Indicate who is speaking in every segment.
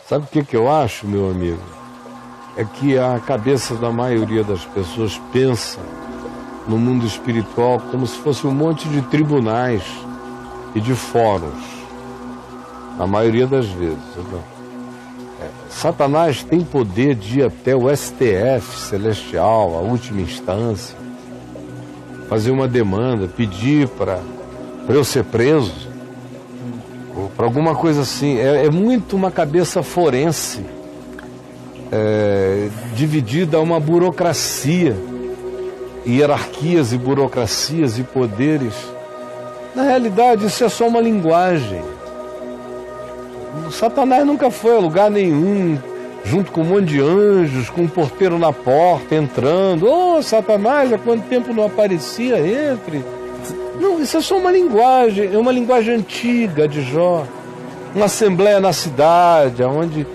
Speaker 1: Sabe o que eu acho, meu amigo? É que a cabeça da maioria das pessoas pensa no mundo espiritual como se fosse um monte de tribunais e de fóruns. A maioria das vezes. Satanás tem poder de ir até o STF celestial, a última instância, fazer uma demanda, pedir para eu ser preso, ou para alguma coisa assim. É muito uma cabeça forense, dividida a uma burocracia, hierarquias e burocracias e poderes. Na realidade, isso é só uma linguagem. O Satanás nunca foi a lugar nenhum, junto com um monte de anjos, com um porteiro na porta, entrando. Ô, Satanás, há quanto tempo não aparecia? Entre. Não, isso é só uma linguagem, é uma linguagem antiga de Jó. Uma assembleia na cidade, onde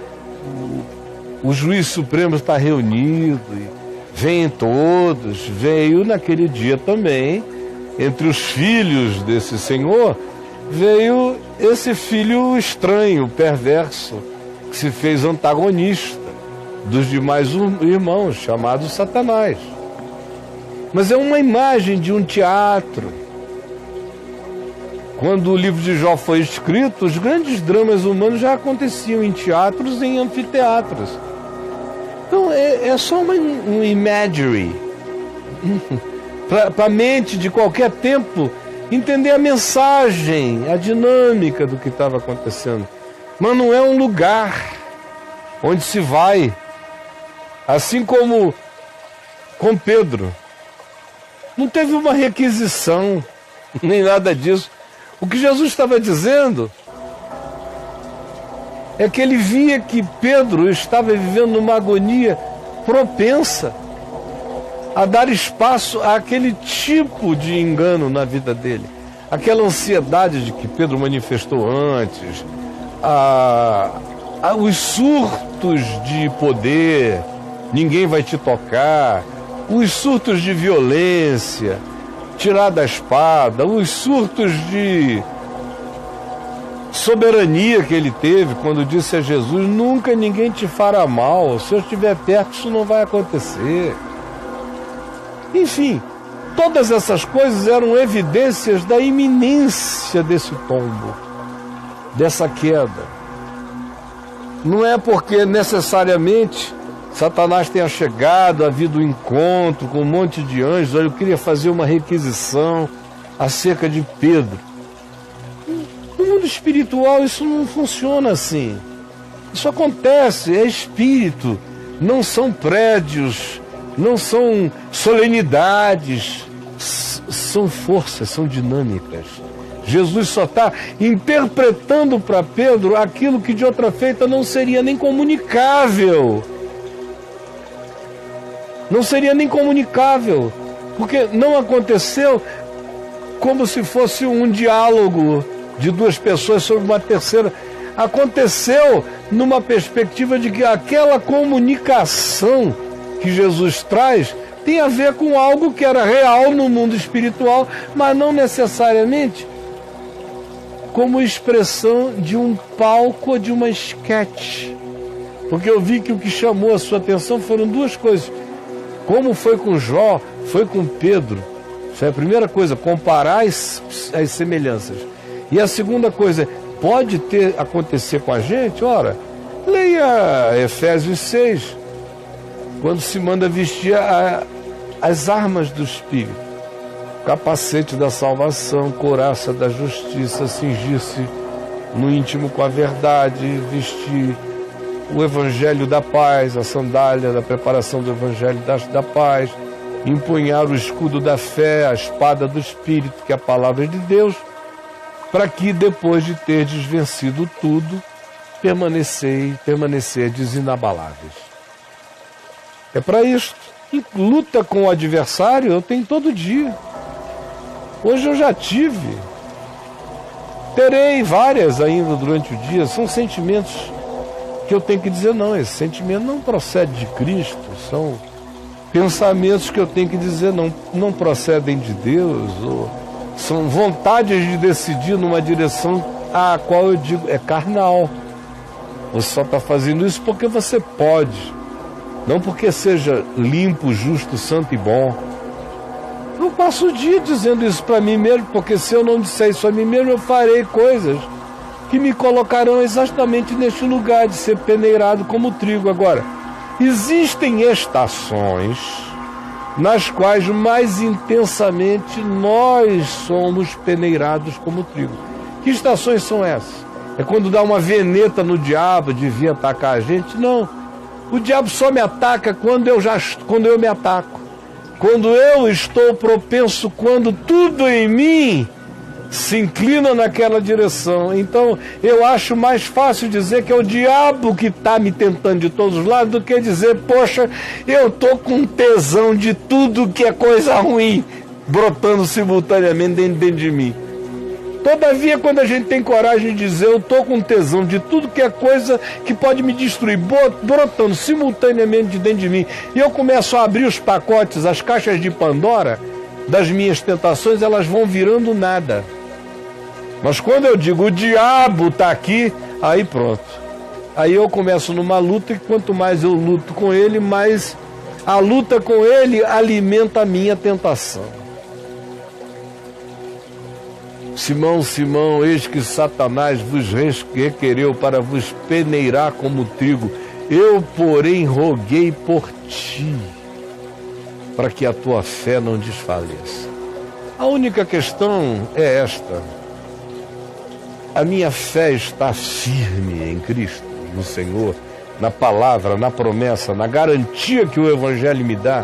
Speaker 1: o juiz supremo está reunido, e vêm todos. Veio naquele dia também, entre os filhos desse senhor, veio esse filho estranho, perverso, que se fez antagonista dos demais irmãos, chamado Satanás. Mas é uma imagem de um teatro. Quando o livro de Jó foi escrito, os grandes dramas humanos já aconteciam em teatros e em anfiteatros. Então é só um imagery para a mente de qualquer tempo entender a mensagem, a dinâmica do que estava acontecendo. Mas não é um lugar onde se vai, assim como com Pedro. Não teve uma requisição, nem nada disso. O que Jesus estava dizendo é que ele via que Pedro estava vivendo uma agonia propensa a dar espaço àquele tipo de engano na vida dele. Aquela ansiedade de que Pedro manifestou antes, os surtos de poder, ninguém vai te tocar, os surtos de violência, tirar da espada, os surtos de soberania que ele teve quando disse a Jesus: nunca ninguém te fará mal, se eu estiver perto isso não vai acontecer. Enfim, todas essas coisas eram evidências da iminência desse tombo, dessa queda. Não é porque necessariamente Satanás tenha chegado, havido um encontro com um monte de anjos, olha, eu queria fazer uma requisição acerca de Pedro. No mundo espiritual isso não funciona assim. Isso acontece, é espírito, não são prédios, não são solenidades, são forças, são dinâmicas. Jesus só está interpretando para Pedro aquilo que de outra feita não seria nem comunicável. Não seria nem comunicável, porque não aconteceu como se fosse um diálogo de duas pessoas sobre uma terceira. Aconteceu numa perspectiva de que aquela comunicação que Jesus traz tem a ver com algo que era real no mundo espiritual, mas não necessariamente como expressão de um palco ou de uma esquete. Porque eu vi que o que chamou a sua atenção foram duas coisas. Como foi com Jó, foi com Pedro. Isso é a primeira coisa, comparar as semelhanças. E a segunda coisa, pode acontecer com a gente? Ora, leia Efésios 6, quando se manda vestir as armas do Espírito. Capacete da salvação, couraça da justiça, cingir-se no íntimo com a verdade, vestir o evangelho da paz, a sandália da preparação do evangelho da paz, empunhar o escudo da fé, a espada do Espírito, que é a palavra de Deus, para que depois de terdes vencido tudo, permanecerdes inabaláveis. É para isso. E luta com o adversário eu tenho todo dia. Hoje eu já tive. Terei várias ainda durante o dia. São sentimentos que eu tenho que dizer, não, esse sentimento não procede de Cristo. São pensamentos que eu tenho que dizer, não procedem de Deus. Ou são vontades de decidir numa direção a qual eu digo é carnal. Você só está fazendo isso porque você pode, não porque seja limpo, justo, santo e bom. Eu passo o dia dizendo isso para mim mesmo, porque se eu não disser isso a mim mesmo, eu farei coisas que me colocarão exatamente neste lugar de ser peneirado como trigo. Agora, existem estações nas quais mais intensamente nós somos peneirados como trigo. Que estações são essas? É quando dá uma veneta no diabo de vir atacar a gente? Não. O diabo só me ataca quando eu me ataco. Quando eu estou propenso, quando tudo em mim se inclina naquela direção. Então, eu acho mais fácil dizer que é o diabo que está me tentando de todos os lados do que dizer, poxa, eu estou com tesão de tudo que é coisa ruim brotando simultaneamente dentro de mim. Todavia, quando a gente tem coragem de dizer, eu estou com tesão de tudo que é coisa que pode me destruir, brotando simultaneamente de dentro de mim, e eu começo a abrir os pacotes, as caixas de Pandora das minhas tentações, elas vão virando nada. Mas quando eu digo, o diabo está aqui, aí pronto. Aí eu começo numa luta, e quanto mais eu luto com ele, mais a luta com ele alimenta a minha tentação. Simão, Simão, eis que Satanás vos requereu para vos peneirar como trigo. Eu, porém, roguei por ti, para que a tua fé não desfaleça. A única questão é esta. A minha fé está firme em Cristo, no Senhor, na palavra, na promessa, na garantia que o Evangelho me dá,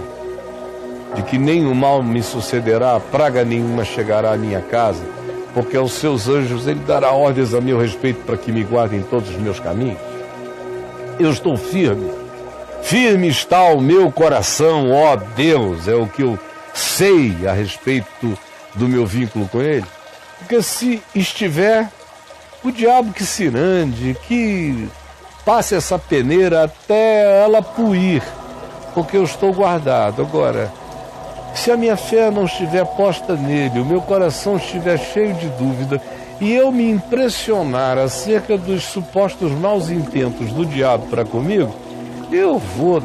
Speaker 1: de que nenhum mal me sucederá, praga nenhuma chegará à minha casa, porque aos seus anjos ele dará ordens a meu respeito para que me guardem todos os meus caminhos. Eu estou firme. Firme está o meu coração, ó Deus, é o que eu sei a respeito do meu vínculo com ele. Porque se estiver, o diabo que se ande, que passe essa peneira até ela puir, porque eu estou guardado. Agora, se a minha fé não estiver posta nele, o meu coração estiver cheio de dúvida, e eu me impressionar acerca dos supostos maus intentos do diabo para comigo, eu vou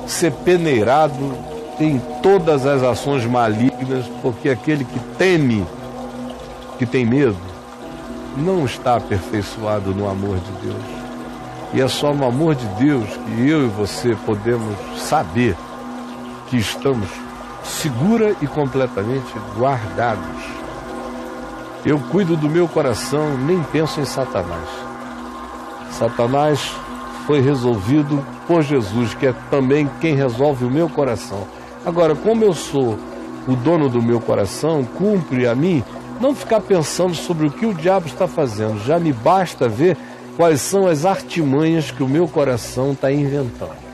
Speaker 1: ser peneirado em todas as ações malignas, porque aquele que teme, que tem medo, não está aperfeiçoado no amor de Deus. E é só no amor de Deus que eu e você podemos saber que estamos segura e completamente guardados. Eu cuido do meu coração, nem penso em Satanás. Satanás foi resolvido por Jesus, que é também quem resolve o meu coração. Agora, como eu sou o dono do meu coração, cumpre a mim não ficar pensando sobre o que o diabo está fazendo. Já me basta ver quais são as artimanhas que o meu coração está inventando.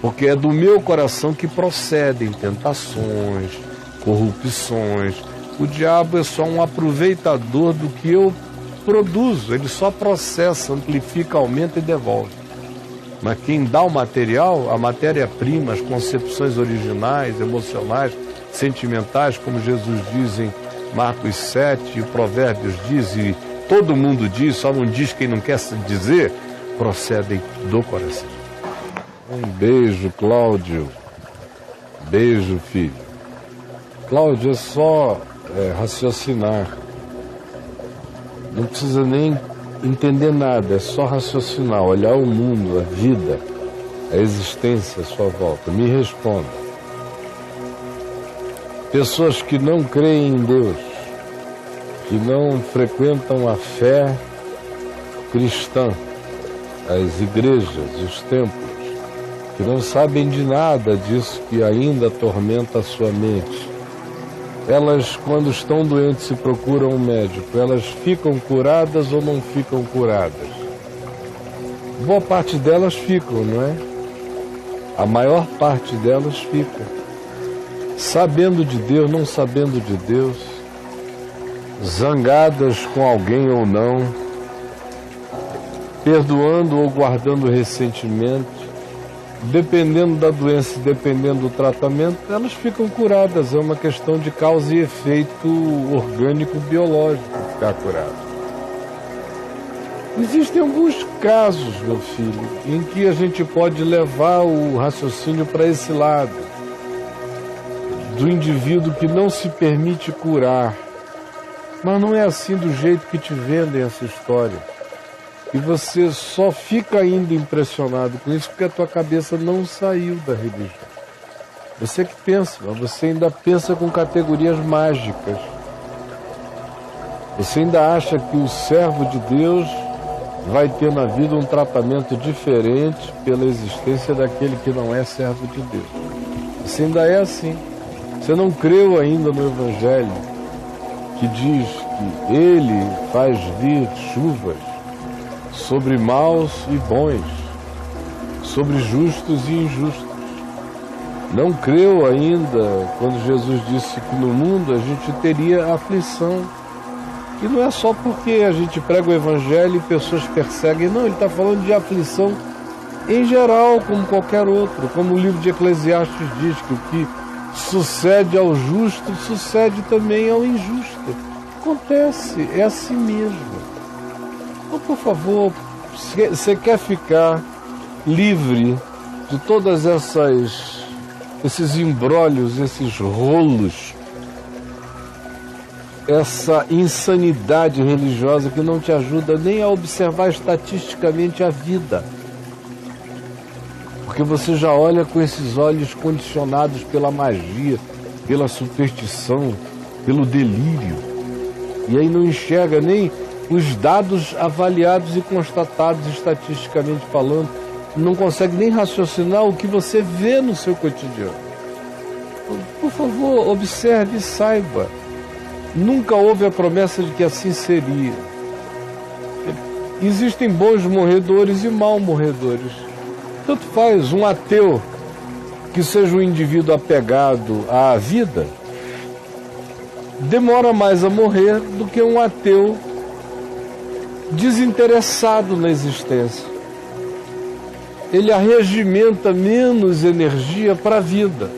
Speaker 1: Porque é do meu coração que procedem tentações, corrupções. O diabo é só um aproveitador do que eu produzo. Ele só processa, amplifica, aumenta e devolve. Mas quem dá o material, a matéria-prima, as concepções originais, emocionais, sentimentais, como Jesus diz em Marcos 7, e o Provérbios diz, e todo mundo diz, só não diz quem não quer dizer, procedem do coração. Um beijo, Cláudio. Beijo, filho. Cláudio, é só raciocinar. Não precisa nem entender nada, é só raciocinar, olhar o mundo, a vida, a existência à sua volta. Me responda. Pessoas que não creem em Deus, que não frequentam a fé cristã, as igrejas, os templos, que não sabem de nada disso que ainda atormenta a sua mente. Elas, quando estão doentes e procuram um médico, elas ficam curadas ou não ficam curadas? Boa parte delas ficam, não é? A maior parte delas ficam. Sabendo de Deus, não sabendo de Deus, zangadas com alguém ou não, perdoando ou guardando ressentimento, dependendo da doença, dependendo do tratamento, elas ficam curadas. É uma questão de causa e efeito orgânico biológico ficar curado. Existem alguns casos, meu filho, em que a gente pode levar o raciocínio para esse lado, do indivíduo que não se permite curar. Mas não é assim do jeito que te vendem essa história. E você só fica ainda impressionado com isso porque a tua cabeça não saiu da religião. Você que pensa, mas você ainda pensa com categorias mágicas. Você ainda acha que o servo de Deus vai ter na vida um tratamento diferente pela existência daquele que não é servo de Deus. Você ainda é assim. Você não creu ainda no Evangelho que diz que Ele faz vir chuvas sobre maus e bons, sobre justos e injustos. Não creu ainda quando Jesus disse que no mundo a gente teria aflição. E não é só porque a gente prega o Evangelho e pessoas perseguem, não, ele está falando de aflição em geral, como qualquer outro. Como o livro de Eclesiastes diz, que o que sucede ao justo, sucede também ao injusto. Acontece, é assim mesmo. Então, por favor, você quer ficar livre de todas esses imbrólios, esses rolos, essa insanidade religiosa que não te ajuda nem a observar estatisticamente a vida. Porque você já olha com esses olhos condicionados pela magia, pela superstição, pelo delírio. E aí não enxerga nem os dados avaliados e constatados estatisticamente falando. Não consegue nem raciocinar o que você vê no seu cotidiano. Por favor, observe e saiba. Nunca houve a promessa de que assim seria. Existem bons morredores e maus morredores. Tanto faz um ateu que seja um indivíduo apegado à vida, demora mais a morrer do que um ateu desinteressado na existência. Ele arregimenta menos energia para a vida.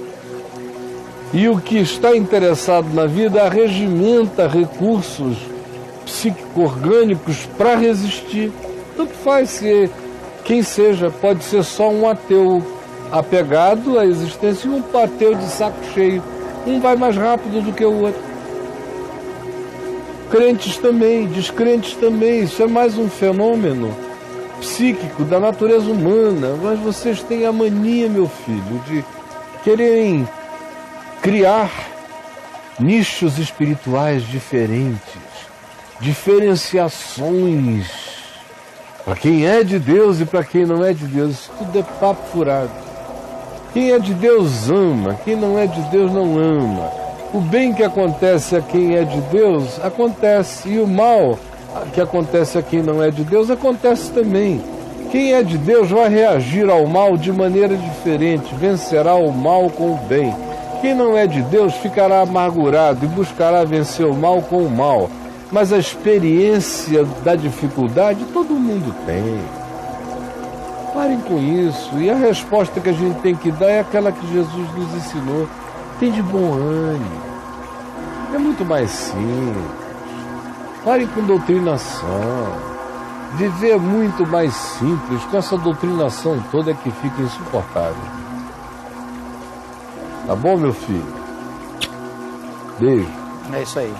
Speaker 1: E o que está interessado na vida arregimenta recursos psíquico-orgânicos para resistir. Tanto faz se quem seja, pode ser só um ateu apegado à existência e um ateu de saco cheio. Um vai mais rápido do que o outro. Crentes também, descrentes também. Isso é mais um fenômeno psíquico da natureza humana. Mas vocês têm a mania, meu filho, de quererem criar nichos espirituais diferentes, diferenciações para quem é de Deus e para quem não é de Deus. Isso tudo é papo furado. Quem é de Deus ama, quem não é de Deus não ama. O bem que acontece a quem é de Deus, acontece, e o mal que acontece a quem não é de Deus, acontece também. Quem é de Deus vai reagir ao mal de maneira diferente, vencerá o mal com o bem. Quem não é de Deus ficará amargurado e buscará vencer o mal com o mal. Mas a experiência da dificuldade todo mundo tem. Parem com isso. E a resposta que a gente tem que dar é aquela que Jesus nos ensinou. Tem de bom ânimo. É muito mais simples. Parem com doutrinação. Viver é muito mais simples. Com essa doutrinação toda é que fica insuportável. Tá bom, meu filho? Beijo.
Speaker 2: É isso aí.